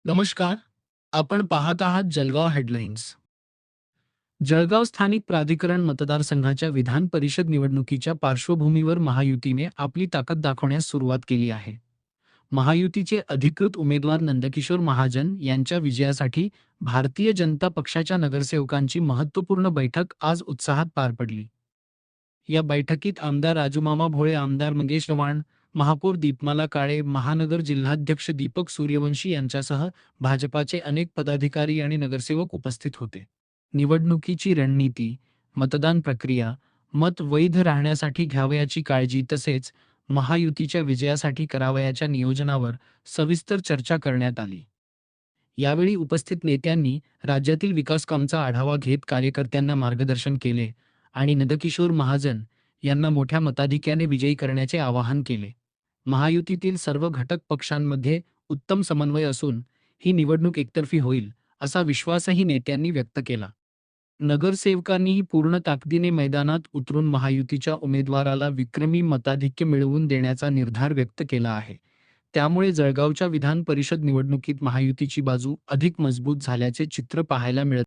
नमस्कार. आपण पाहत आहात जळगाव हेडलाईन्स. जळगाव स्थानिक प्राधिकरण मतदारसंघाच्या विधान परिषद निवडणुकीच्या पार्श्वभूमीवर महायुतीने आपली ताकद दाखवण्यास सुरुवात केली आहे. महायुतीचे अधिकृत उमेदवार नंदकिशोर महाजन यांच्या विजयासाठी भारतीय जनता पक्षाच्या नगरसेवकांची महत्त्वपूर्ण बैठक आज उत्साहात पार पडली. या बैठकीत आमदार राजूमामा भोळे, आमदार मंगेश चव्हाण, महापौर दीपमाला काळे, महानगर जिल्हाध्यक्ष दीपक सूर्यवंशी यांच्यासह भाजपाचे अनेक पदाधिकारी आणि नगरसेवक उपस्थित होते. निवडणुकीची रणनीती, मतदान प्रक्रिया, मत वैध राहण्यासाठी घ्यावयाची काळजी तसेच महायुतीच्या विजयासाठी करावयाच्या नियोजनावर सविस्तर चर्चा करण्यात आली. यावेळी उपस्थित नेत्यांनी राज्यातील विकासकामांचा आढावा घेत कार्यकर्त्यांना मार्गदर्शन केले आणि नंदकिशोर महाजन यांना मोठ्या मताधिक्याने विजयी करण्याचे आवाहन केले. महायुतीतील सर्व घटक पक्षांमध्ये उत्तम समन्वय असून ही निवडणूक एकतर्फी होईल असा विश्वासही नेत्यांनी व्यक्त केला. नगरसेवकांनीही पूर्ण ताकदीने मैदानात उतरून महायुतीच्या उमेदवाराला विक्रमी मताधिक्य मिळवून देण्याचा निर्धार व्यक्त केला आहे. त्यामुळे जळगावच्या विधान परिषद निवडणुकीत महायुतीची बाजू अधिक मजबूत झाल्याचे चित्र पाहायला मिळत